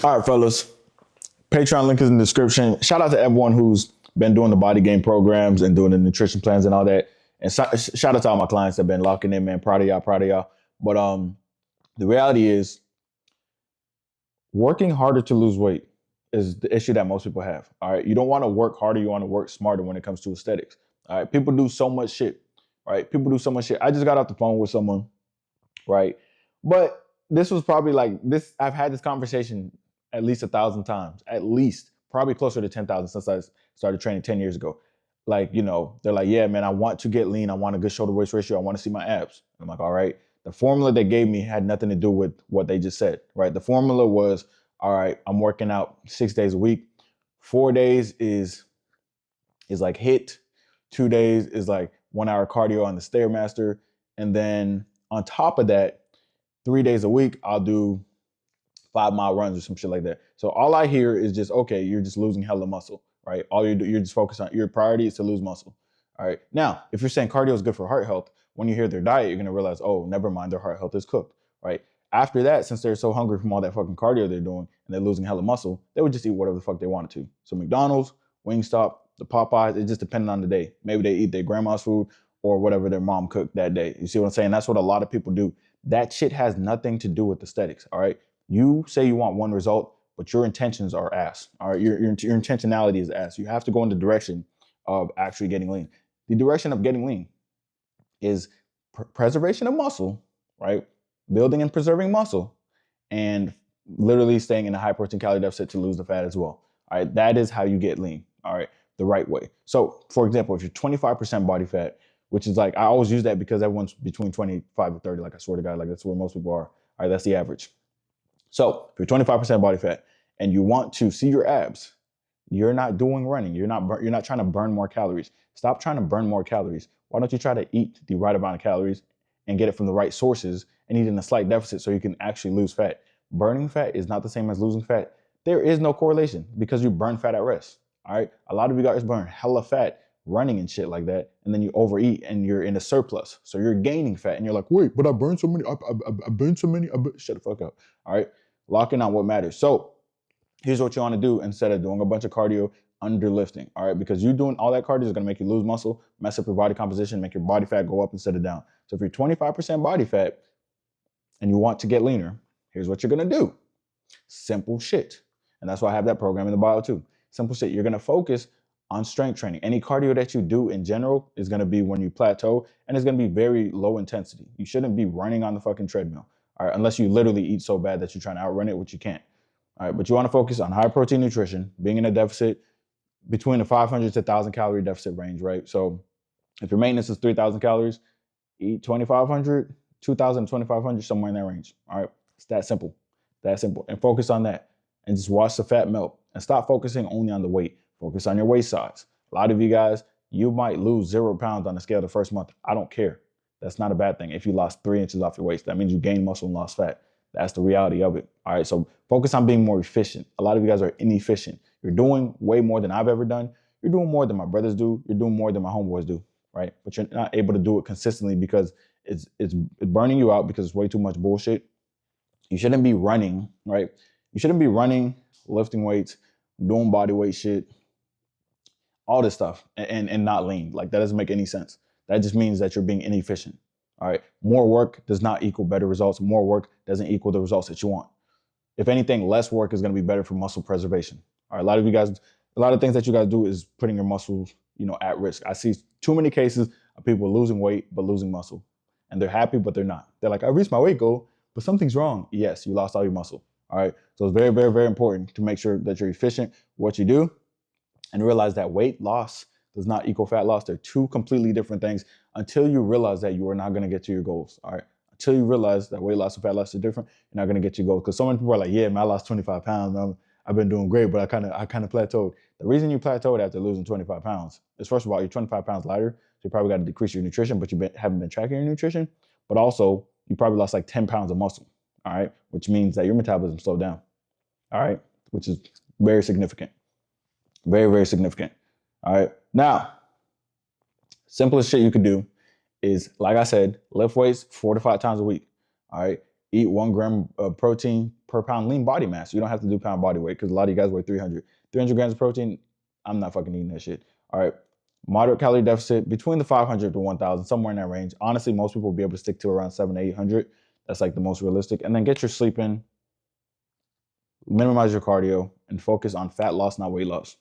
All right, fellas. Patreon link is in the description. Shout out to everyone who's been doing the body game programs and doing the nutrition plans and all that. And shout out to all my clients that have been locking in, man. Proud of y'all, proud of y'all. But the reality is working harder to lose weight is the issue that most people have. All right. You don't want to work harder, you want to work smarter when it comes to aesthetics. All right. People do so much shit. Right. People do so much shit. I just got off the phone with someone, right? But this was probably like this. I've had this conversation at least 1,000 times, at least probably closer to 10,000 since I started training 10 years ago. Like, they're like, yeah, man, I want to get lean. I want a good shoulder waist ratio. I want to see my abs. I'm like, all right. The formula they gave me had nothing to do with what they just said, right? The formula was, all right, I'm working out 6 days a week. 4 days is like HIIT. 2 days is like 1 hour cardio on the Stairmaster. And then on top of that, 3 days a week, I'll do 5-mile runs or some shit like that. So all I hear is just, okay, you're just losing hella muscle, right? All you're just focused on, your priority is to lose muscle. All right. Now, if you're saying cardio is good for heart health, when you hear their diet, you're going to realize, oh, never mind, their heart health is cooked, right? After that, since they're so hungry from all that fucking cardio they're doing and they're losing hella muscle, they would just eat whatever the fuck they wanted to. So McDonald's, Wingstop, the Popeyes, it just depended on the day. Maybe they eat their grandma's food or whatever their mom cooked that day. You see what I'm saying? That's what a lot of people do. That shit has nothing to do with aesthetics, all right? You say you want one result, but your intentions are ass. All right, your intentionality is ass. You have to go in the direction of actually getting lean. The direction of getting lean is preservation of muscle, right? Building and preserving muscle, and literally staying in a high protein calorie deficit to lose the fat as well. All right, that is how you get lean. All right, the right way. So, for example, if you're 25% body fat, which is like I always use that because everyone's between 25 and 30. Like I swear to God, like that's where most people are. All right, that's the average. So if you're 25% body fat and you want to see your abs, you're not doing running. You're not trying to burn more calories. Stop trying to burn more calories. Why don't you try to eat the right amount of calories and get it from the right sources and eat in a slight deficit so you can actually lose fat? Burning fat is not the same as losing fat. There is no correlation because you burn fat at rest. All right. A lot of you guys burn hella fat running and shit like that, and then you overeat and you're in a surplus. So you're gaining fat and you're like, wait, but I burned so many. I burned so many. Shut the fuck up. All right. Locking on what matters. So here's what you want to do instead of doing a bunch of cardio, underlifting. All right. Because you doing all that cardio is going to make you lose muscle, mess up your body composition, make your body fat go up instead of down. So if you're 25% body fat and you want to get leaner, here's what you're going to do. Simple shit. And that's why I have that program in the bio too. Simple shit. You're going to focus on strength training. Any cardio that you do in general is going to be when you plateau, and it's going to be very low intensity. You shouldn't be running on the fucking treadmill, all right, unless you literally eat so bad that you're trying to outrun it, which you can't. All right, but you want to focus on high protein nutrition, being in a deficit between the 500 to 1,000 calorie deficit range, right? So if your maintenance is 3,000 calories, eat 2,500, 2,000 to 2,500, somewhere in that range. All right, it's that simple, and focus on that, and just watch the fat melt, and stop focusing only on the weight. Focus on your waist size. A lot of you guys, you might lose 0 pounds on the scale the first month. I don't care. That's not a bad thing. If you lost 3 inches off your waist, that means you gained muscle and lost fat. That's the reality of it. All right. So focus on being more efficient. A lot of you guys are inefficient. You're doing way more than I've ever done. You're doing more than my brothers do. You're doing more than my homeboys do. Right. But you're not able to do it consistently because it's burning you out because it's way too much bullshit. You shouldn't be running. Right. You shouldn't be running, lifting weights, doing body weight shit, all this stuff and not lean. Like that doesn't make any sense. That just means that you're being inefficient. All right. More work does not equal better results. More work doesn't equal the results that you want. If anything, less work is going to be better for muscle preservation. All right. A lot of you guys, a lot of things that you guys do is putting your muscles, at risk. I see too many cases of people losing weight, but losing muscle, and they're happy, but they're not. They're like, I reached my weight goal, but something's wrong. Yes. You lost all your muscle. All right. So it's very, very, very important to make sure that you're efficient with what you do, and realize that weight loss does not equal fat loss. They're two completely different things until you realize that you are not going to get to your goals. All right. Until you realize that weight loss and fat loss are different, you're not going to get your goals. Because so many people are like, yeah, man, I lost 25 pounds. Man, I've been doing great, but I kind of plateaued. The reason you plateaued after losing 25 pounds is, first of all, you're 25 pounds lighter. So you probably got to decrease your nutrition, but haven't been tracking your nutrition. But also, you probably lost like 10 pounds of muscle. All right. Which means that your metabolism slowed down. All right. Which is very significant. Very, very significant. All right. Now, simplest shit you could do is, like I said, lift weights 4 to 5 times a week. All right. eat 1 gram of protein per pound lean body mass. You don't have to do pound body weight because a lot of you guys weigh 300. 300 grams of protein, I'm not fucking eating that shit. All right. Moderate calorie deficit between the 500 to 1,000, somewhere in that range. Honestly, most people will be able to stick to around 700 to 800. That's like the most realistic. And then get your sleep in, minimize your cardio, and focus on fat loss, not weight loss.